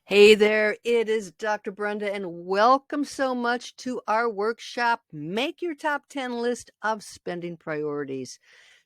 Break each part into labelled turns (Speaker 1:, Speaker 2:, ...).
Speaker 1: Hey there, it is Dr. Brenda, and welcome so much to our workshop, Make Your Top 10 List of Spending Priorities.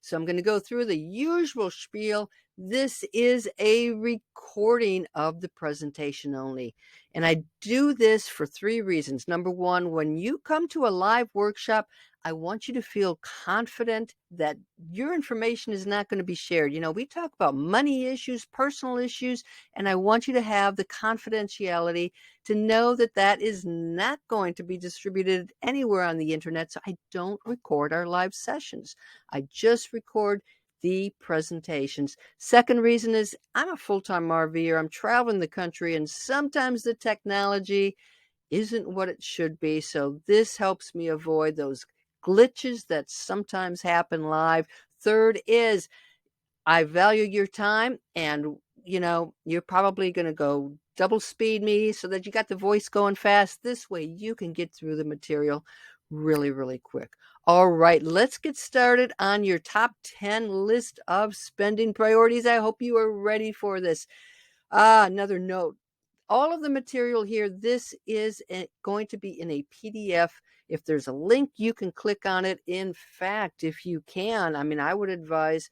Speaker 1: So I'm going to go through the usual spiel. This is a recording of the presentation only, and I do this for three reasons. Number one, when you come to a live workshop, I want you to feel confident that your information is not going to be shared. We talk about money issues, personal issues, and I want you to have the confidentiality to know that that is not going to be distributed anywhere on the internet. So I don't record our live sessions. I just record the presentations. Second reason is I'm a full-time RVer. I'm traveling the country, and sometimes the technology isn't what it should be. So this helps me avoid those glitches that sometimes happen live. Third is I value your time, and you're probably going to go double speed me so that you got the voice going fast. This way you can get through the material really, really quick. All right, let's get started on your top 10 list of spending priorities. I hope you are ready for this. Another note. All of the material here, this is going to be in a PDF. If there's a link, you can click on it. In fact, if you can, I would advise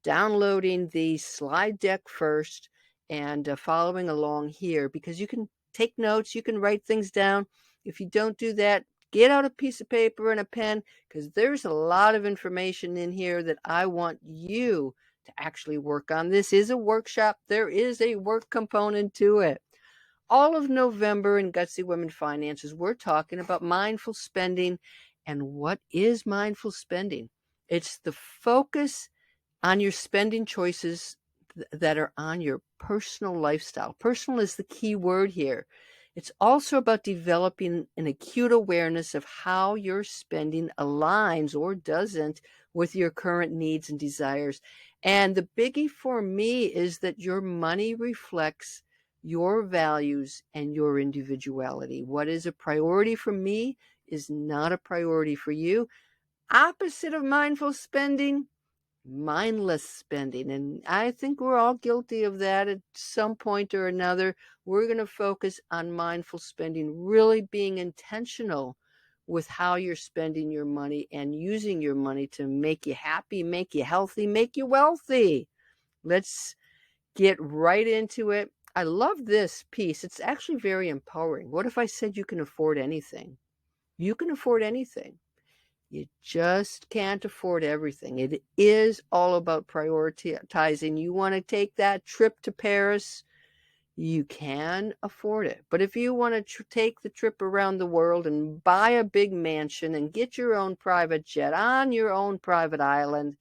Speaker 1: downloading the slide deck first and following along here, because you can take notes, you can write things down. If you don't do that, get out a piece of paper and a pen, because there's a lot of information in here that I want you to actually work on. This is a workshop. There is a work component to it. All of November in Gutsy Women Finances, we're talking about mindful spending. And what is mindful spending? It's the focus on your spending choices that are on your personal lifestyle. Personal is the key word here. It's also about developing an acute awareness of how your spending aligns or doesn't with your current needs and desires. And the biggie for me is that your money reflects your values and your individuality. What is a priority for me is not a priority for you. Opposite of mindful spending, mindless spending. And I think we're all guilty of that at some point or another. We're going to focus on mindful spending, really being intentional with how you're spending your money and using your money to make you happy, make you healthy, make you wealthy. Let's get right into it. I love this piece. It's actually very empowering. What if I said you can afford anything? You can afford anything. You just can't afford everything. It is all about prioritizing. You want to take that trip to Paris, you can afford it. But if you want to take the trip around the world and buy a big mansion and get your own private jet on your own private island,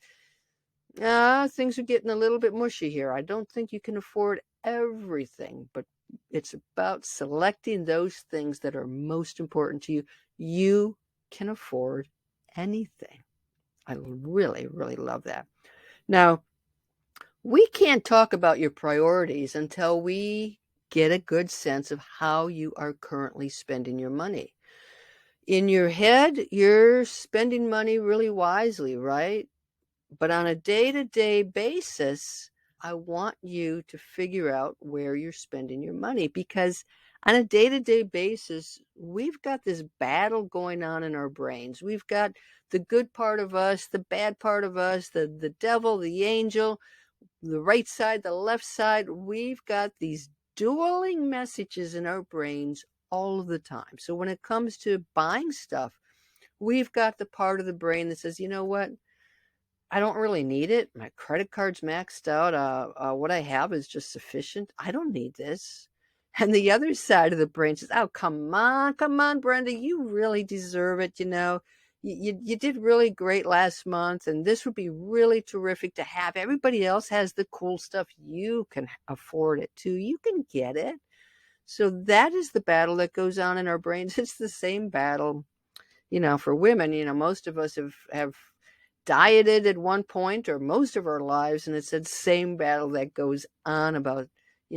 Speaker 1: things are getting a little bit mushy here. I don't think you can afford everything, but it's about selecting those things that are most important to you. You can afford anything. I really, really love that. Now, we can't talk about your priorities until we get a good sense of how you are currently spending your money. In your head, you're spending money really wisely, right? But on a day-to-day basis, I want you to figure out where you're spending your money, because on a day-to-day basis, we've got this battle going on in our brains. We've got the good part of us, the bad part of us, the devil, the angel, the right side, the left side. We've got these dueling messages in our brains all of the time. So when it comes to buying stuff, we've got the part of the brain that says, you know what? I don't really need it. My credit card's maxed out. What I have is just sufficient. I don't need this. And the other side of the brain says, "Oh, come on, Brenda, you really deserve it. You did really great last month, and this would be really terrific to have. Everybody else has the cool stuff. You can afford it too. You can get it." So that is the battle that goes on in our brains. It's the same battle, for women. Most of us have dieted at one point or most of our lives, and it's that same battle that goes on about,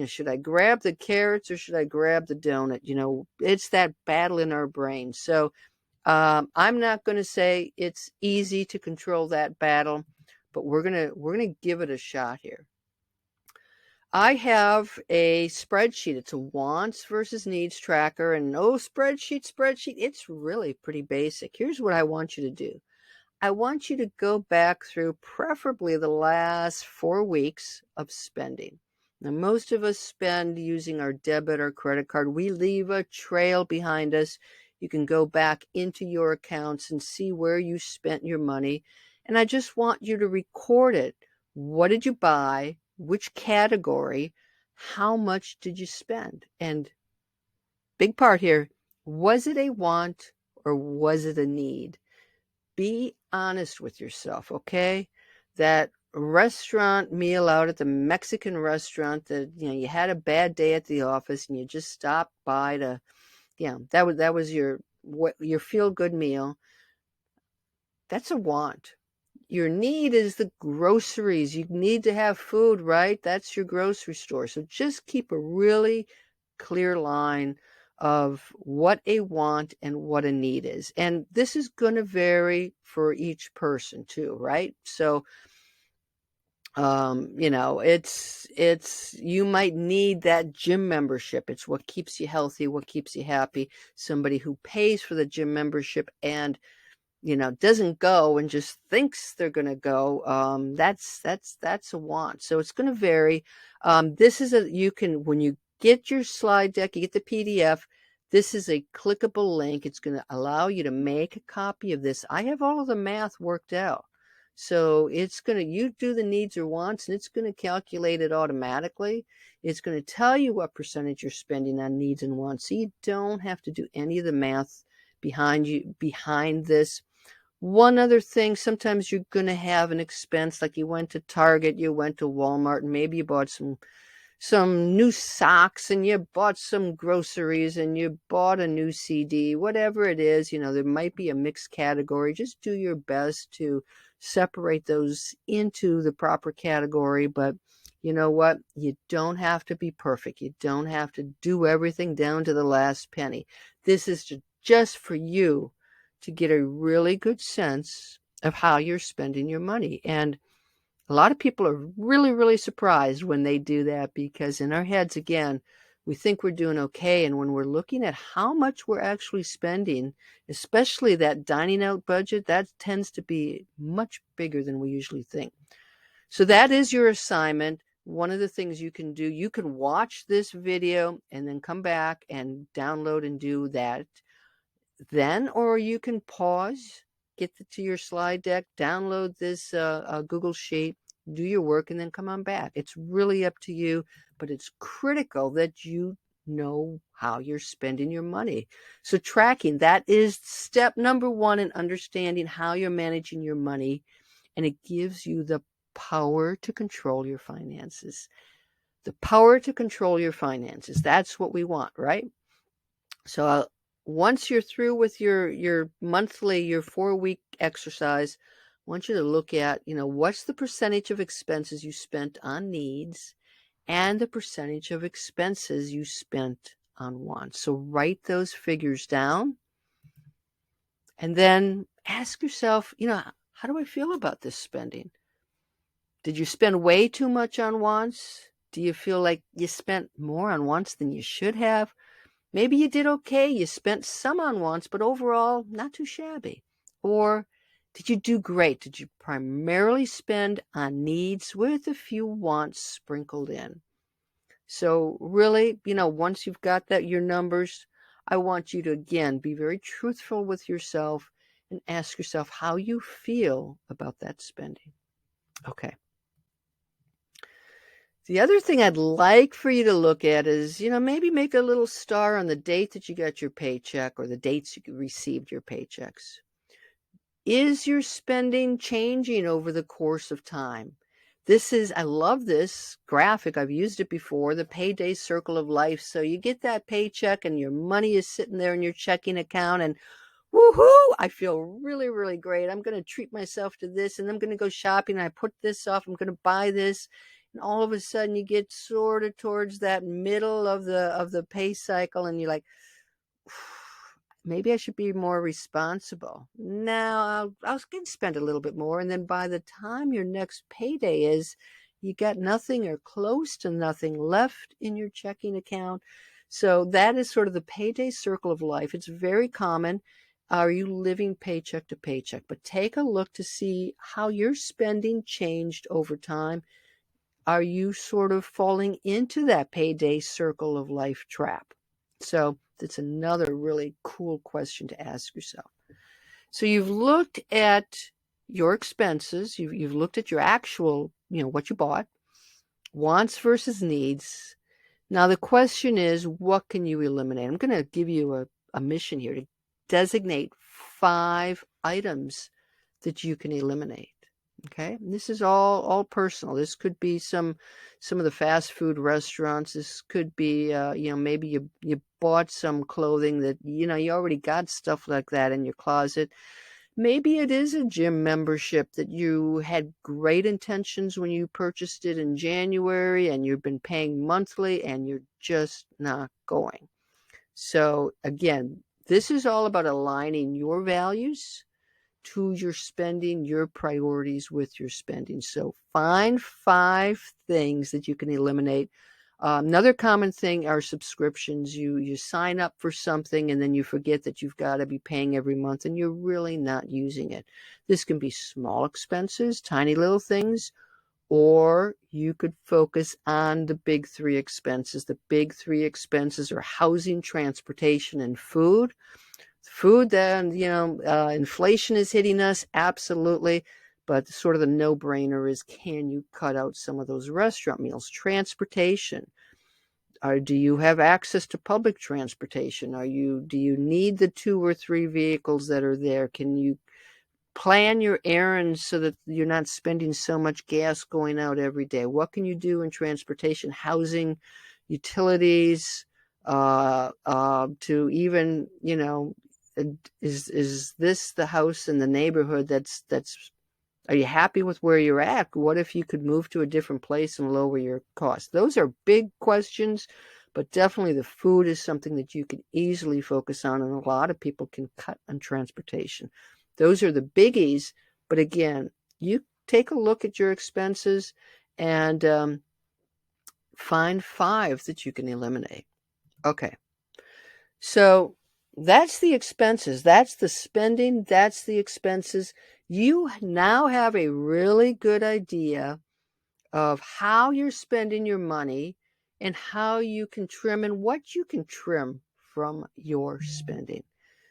Speaker 1: should I grab the carrots or should I grab the donut? It's that battle in our brain. So I'm not going to say it's easy to control that battle, but we're gonna give it a shot here. I have a spreadsheet. It's a wants versus needs tracker. And oh, spreadsheet, it's really pretty basic. Here's what I want you to do. I want you to go back through preferably the last 4 weeks of spending. Now, most of us spend using our debit or credit card. We leave a trail behind us. You can go back into your accounts and see where you spent your money. And I just want you to record it. What did you buy? Which category? How much did you spend? And big part here, was it a want or was it a need? Be honest with yourself, okay? That restaurant meal out at the Mexican restaurant that you had a bad day at the office and you just stopped by to, that was your feel good meal. That's a want. Your need is the groceries. You need to have food, right? That's your grocery store. So just keep a really clear line of what a want and what a need is. And this is going to vary for each person too, right? So it's you might need that gym membership. It's what keeps you healthy, what keeps you happy. Somebody who pays for the gym membership and doesn't go and just thinks they're going to go, that's a want. So it's going to vary. This is you can, when you get your slide deck, you get the PDF, this is a clickable link. It's going to allow you to make a copy of this. I have all of the math worked out. So you do the needs or wants, and it's going to calculate it automatically. It's going to tell you what percentage you're spending on needs and wants. So you don't have to do any of the math behind this. One other thing, sometimes you're going to have an expense, like you went to Target, you went to Walmart, and maybe you bought some new socks, and you bought some groceries, and you bought a new CD, whatever it is. There might be a mixed category. Just do your best to separate those into the proper category. But you know what? You don't have to be perfect. You don't have to do everything down to the last penny. This is just for you to get a really good sense of how you're spending your money. And a lot of people are really, really surprised when they do that, because in our heads, again, we think we're doing okay. And when we're looking at how much we're actually spending, especially that dining out budget, that tends to be much bigger than we usually think. So that is your assignment. One of the things you can do, you can watch this video and then come back and download and do that then, or you can pause, get to your slide deck, download this Google Sheet, do your work, and then come on back. It's really up to you, but it's critical that you know how you're spending your money. So tracking, that is step number one in understanding how you're managing your money, and it gives you the power to control your finances. The power to control your finances. That's what we want, right? So once you're through with your monthly, your 4-week exercise, I want you to look at, what's the percentage of expenses you spent on needs and the percentage of expenses you spent on wants. So write those figures down and then ask yourself, how do I feel about this spending? Did you spend way too much on wants? Do you feel like you spent more on wants than you should have? Maybe you did okay. You spent some on wants, but overall, not too shabby. Or did you do great? Did you primarily spend on needs with a few wants sprinkled in? So really, once you've got your numbers, I want you to, again, be very truthful with yourself and ask yourself how you feel about that spending. Okay. The other thing I'd like for you to look at is, maybe make a little star on the date that you got your paycheck or the dates you received your paychecks. Is your spending changing over the course of time? I love this graphic. I've used it before, the payday circle of life. So you get that paycheck and your money is sitting there in your checking account and woohoo, I feel really, really great. I'm going to treat myself to this and I'm going to go shopping. I put this off. I'm going to buy this. And all of a sudden you get sort of towards that middle of the pay cycle and you're like, maybe I should be more responsible. Now I'll spend a little bit more. And then by the time your next payday is, you got nothing or close to nothing left in your checking account. So that is sort of the payday circle of life. It's very common. Are you living paycheck to paycheck? But take a look to see how your spending changed over time. Are you sort of falling into that payday circle of life trap? So that's another really cool question to ask yourself. So you've looked at your expenses, you've looked at your actual, what you bought, wants versus needs. Now the question is, what can you eliminate? I'm going to give you a mission here to designate 5 items that you can eliminate. Okay, and this is all personal. This could be some of the fast food restaurants. This could be maybe you bought some clothing that you already got stuff like that in your closet. Maybe it is a gym membership that you had great intentions when you purchased it in January and you've been paying monthly and you're just not going. So again, this is all about aligning your values to your spending, your priorities with your spending. So find 5 things that you can eliminate. Another common thing are subscriptions. You sign up for something and then you forget that you've got to be paying every month and you're really not using it. This can be small expenses, tiny little things, or you could focus on the big 3 expenses. The big 3 expenses are housing, transportation, and food. Food, then, inflation is hitting us, absolutely. But sort of the no-brainer is, can you cut out some of those restaurant meals? Transportation. Do you have access to public transportation? Do you need the 2 or 3 vehicles that are there? Can you plan your errands so that you're not spending so much gas going out every day? What can you do in transportation, housing, utilities, to even, is this the house in the neighborhood that's are you happy with where you're at? What if you could move to a different place and lower your costs? Those are big questions, but definitely the food is something that you can easily focus on, and a lot of people can cut on transportation. Those are the biggies, but again, you take a look at your expenses and find 5 that you can eliminate. Okay, so that's the expenses. That's the spending. That's the expenses. You now have a really good idea of how you're spending your money and how you can trim and what you can trim from your spending.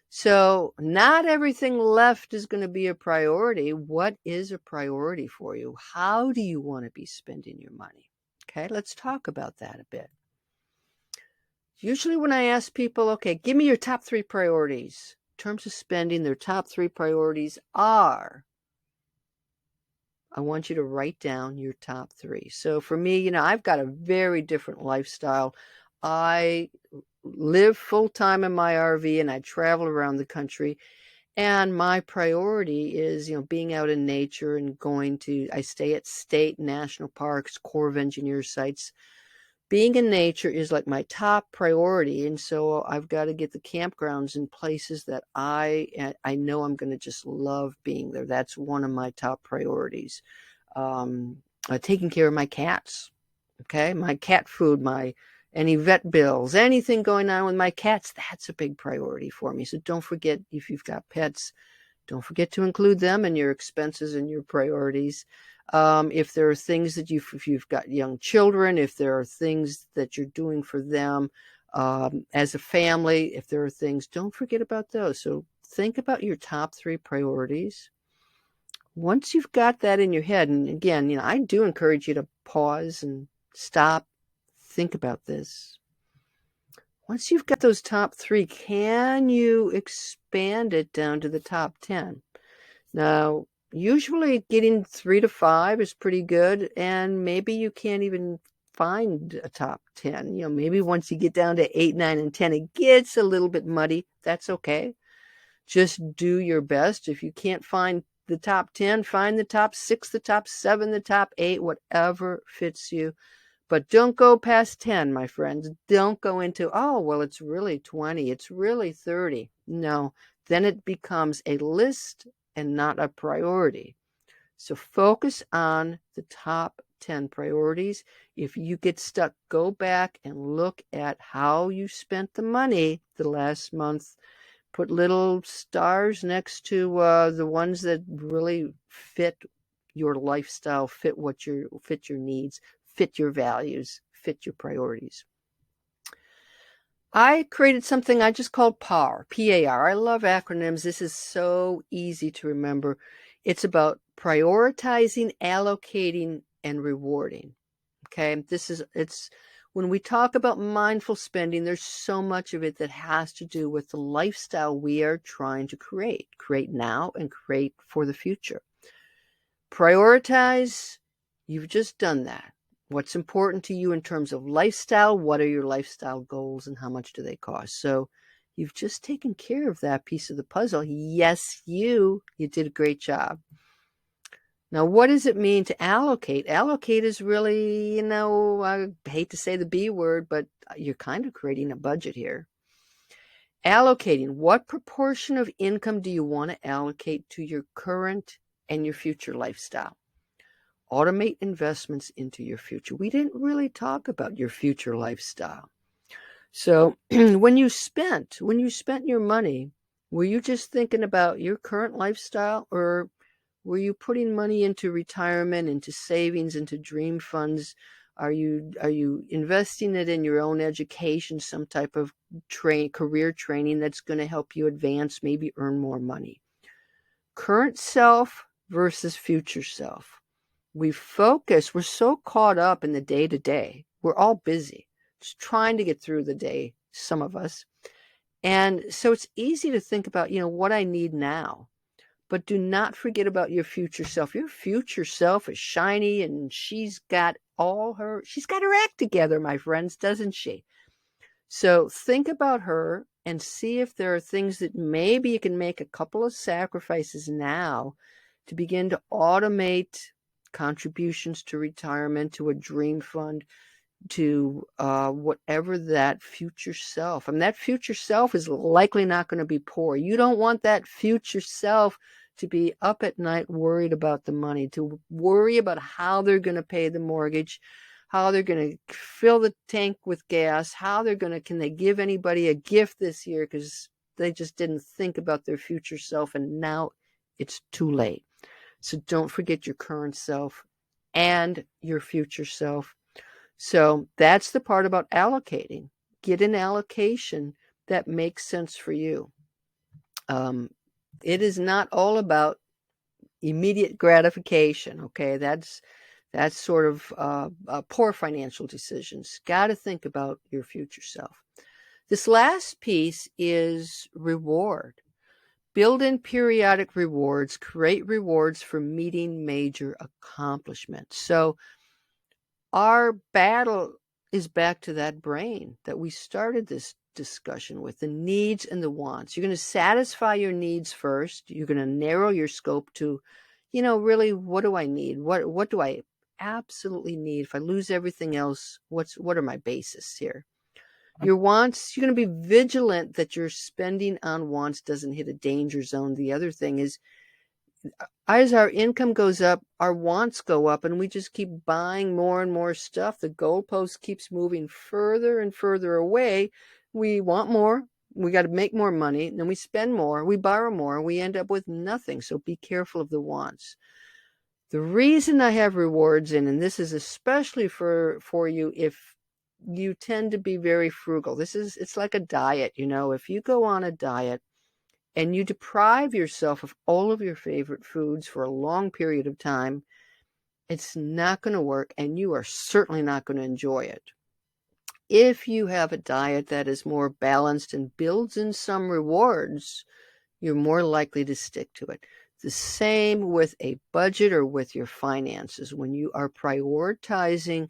Speaker 1: So not everything left is going to be a priority. What is a priority for you? How do you want to be spending your money? Okay, let's talk about that a bit. Usually when I ask people, okay, give me your top 3 priorities. In terms of spending, their top 3 priorities are, I want you to write down your top 3. So for me, I've got a very different lifestyle. I live full-time in my RV and I travel around the country. And my priority is, being out in nature and I stay at state national parks, Corps of Engineers sites. Being in nature is like my top priority. And so I've got to get the campgrounds in places that I know I'm going to just love being there. That's one of my top priorities. Taking care of my cats. Okay. My cat food, any vet bills, anything going on with my cats, that's a big priority for me. So don't forget, if you've got pets, don't forget to include them in your expenses and your priorities. If there are things that if you've got young children, if there are things that you're doing for them as a family, if there are things, don't forget about those. So think about your top 3 priorities. Once you've got that in your head, and again, I do encourage you to pause and stop, think about this. Once you've got those top 3, can you expand it down to the top 10? Now, usually getting 3 to 5 is pretty good, and maybe you can't even find a top 10. Maybe once you get down to 8, 9, and 10, it gets a little bit muddy. That's okay. Just do your best. If you can't find the top 10, find the top 6, the top 7, the top 8, whatever fits you. But don't go past 10, my friends. Don't go into, oh, well, it's really 20. It's really 30. No, then it becomes a list and not a priority. So focus on the top 10 priorities. If you get stuck, go back and look at how you spent the money the last month. Put little stars next to the ones that really fit your lifestyle, fit your needs, fit your values, fit your priorities. I created something I just called PAR, P-A-R. I love acronyms. This is so easy to remember. It's about prioritizing, allocating, and rewarding. Okay, it's when we talk about mindful spending, there's so much of it that has to do with the lifestyle we are trying to create now and create for the future. Prioritize, you've just done that. What's important to you in terms of lifestyle? What are your lifestyle goals and how much do they cost? So you've just taken care of that piece of the puzzle. Yes, you did a great job. Now, what does it mean to allocate? Allocate is really, I hate to say the B word, but you're kind of creating a budget here. Allocating, what proportion of income do you want to allocate to your current and your future lifestyle? Automate investments into your future. We didn't really talk about your future lifestyle. So when you spent your money, were you just thinking about your current lifestyle, or were you putting money into retirement, into savings, into dream funds? Are you investing it in your own education, some type of career training that's going to help you advance, maybe earn more money? Current self versus future self. We're so caught up in the day-to-day. We're all busy, just trying to get through the day, some of us. And so it's easy to think about, what I need now. But do not forget about your future self. Your future self is shiny and she's got her act together, my friends, doesn't she? So think about her and see if there are things that maybe you can make a couple of sacrifices now to begin to automate contributions to retirement, to a dream fund, to whatever that future self. And that future self is likely not going to be poor. You don't want that future self to be up at night worried about the money, to worry about how they're going to pay the mortgage, how they're going to fill the tank with gas, can they give anybody a gift this year because they just didn't think about their future self, and now it's too late. So don't forget your current self and your future self. So that's the part about allocating. Get an allocation that makes sense for you. It is not all about immediate gratification. Okay, that's sort of poor financial decisions. Got to think about your future self. This last piece is reward. Build in periodic rewards. Create rewards for meeting major accomplishments. So our battle is back to that brain that we started this discussion with, the needs and the wants. You're going to satisfy your needs first. You're going to narrow your scope to, really, what do I need? What do I absolutely need? If I lose everything else, what are my bases here? Your wants, you're going to be vigilant that your spending on wants doesn't hit a danger zone. The other thing is, as our income goes up, our wants go up, and we just keep buying more and more stuff. The goalpost keeps moving further and further away. We want more. We got to make more money. Then we spend more. We borrow more. We end up with nothing. So be careful of the wants. The reason I have rewards in, and this is especially for you if you tend to be very frugal. It's like a diet. If you go on a diet and you deprive yourself of all of your favorite foods for a long period of time, it's not going to work, and you are certainly not going to enjoy it. If you have a diet that is more balanced and builds in some rewards, you're more likely to stick to it. The same with a budget or with your finances. When you are prioritizing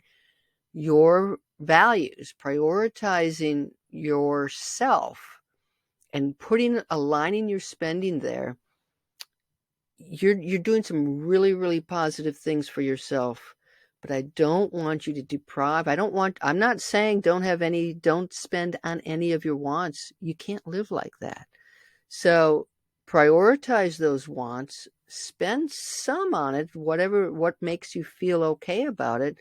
Speaker 1: your values, prioritizing yourself, and aligning your spending there, you're doing some really, really positive things for yourself. But I don't want you to deprive. I'm not saying don't spend on any of your wants. You can't live like that. So prioritize those wants, spend some on it, what makes you feel okay about it,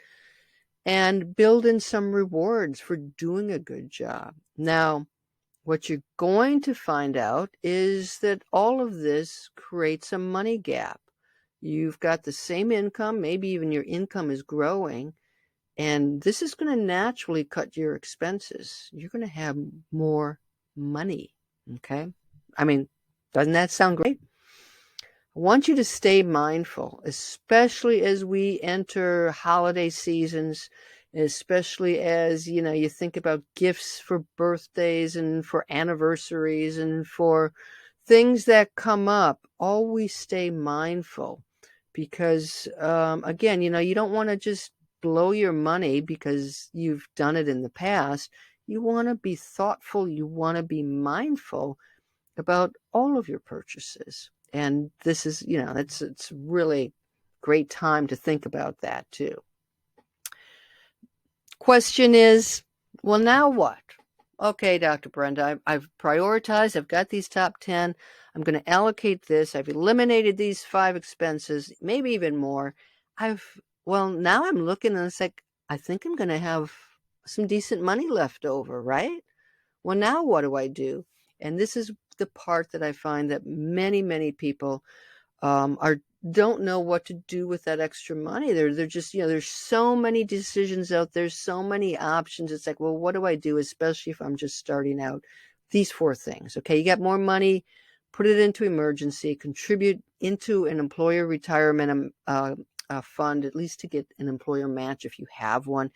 Speaker 1: and build in some rewards for doing a good job. Now, what you're going to find out is that all of this creates a money gap. You've got the same income, maybe even your income is growing, and this is going to naturally cut your expenses. You're going to have more money, okay? I mean, doesn't that sound great? I want you to stay mindful, especially as we enter holiday seasons, especially as, you think about gifts for birthdays and for anniversaries and for things that come up. Always stay mindful because, again, you don't want to just blow your money because you've done it in the past. You want to be thoughtful. You want to be mindful about all of your purchases. And this is, it's really great time to think about that too. Question is, well, now what? Okay, Dr. Brenda, I've prioritized. I've got these top 10. I'm going to allocate this. I've eliminated these 5 expenses, maybe even more. Now I'm looking and it's like, I think I'm going to have some decent money left over, right? Well, now what do I do? And this is the part that I find that many, many people don't know what to do with that extra money. They're just, there's so many decisions out there, so many options. It's like, well, what do I do, especially if I'm just starting out? These 4 things. Okay, you got more money, put it into emergency, contribute into an employer retirement fund, at least to get an employer match if you have one.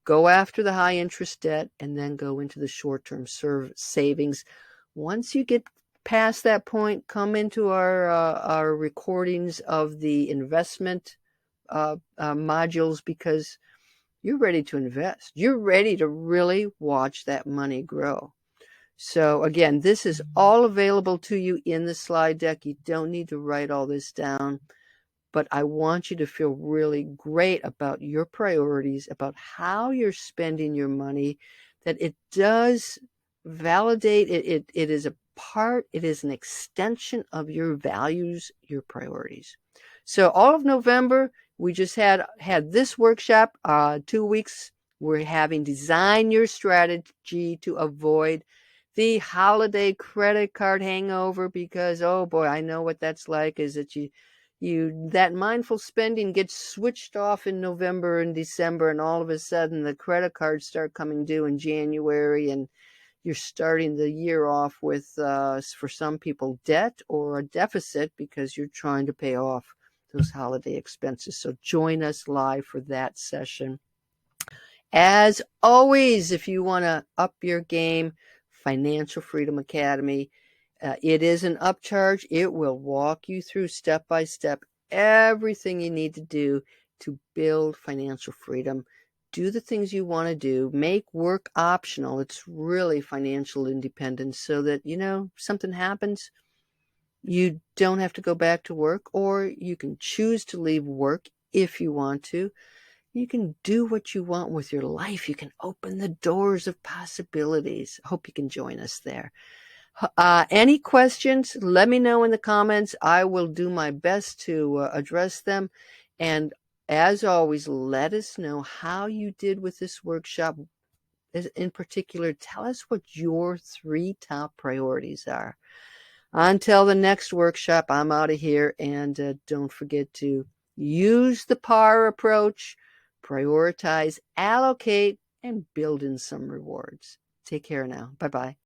Speaker 1: Go after the high interest debt and then go into the short-term savings. Once you get past that point, come into our recordings of the investment modules, because you're ready to invest. You're ready to really watch that money grow. So again, this is all available to you in the slide deck. You don't need to write all this down. But I want you to feel really great about your priorities, about how you're spending your money, that it does validate it. It is a part, it is an extension of your values, your priorities. So all of November, we just had this workshop, 2 weeks. We're having Design Your Strategy to Avoid the Holiday Credit Card Hangover, because, oh boy, I know what that's like, is that that mindful spending gets switched off in November and December, and all of a sudden the credit cards start coming due in January, and you're starting the year off with, for some people, debt or a deficit because you're trying to pay off those holiday expenses. So join us live for that session. As always, if you want to up your game, Financial Freedom Academy. It is an upcharge. It will walk you through step by step everything you need to do to build financial freedom. Do the things you want to do. Make work optional. It's really financial independence, so that, something happens, you don't have to go back to work, or you can choose to leave work if you want to. You can do what you want with your life. You can open the doors of possibilities. I hope you can join us there. Any questions, let me know in the comments. I will do my best to address them. And as always, let us know how you did with this workshop. In particular, tell us what your 3 top priorities are. Until the next workshop, I'm out of here. And don't forget to use the PAR approach, prioritize, allocate, and build in some rewards. Take care now. Bye-bye.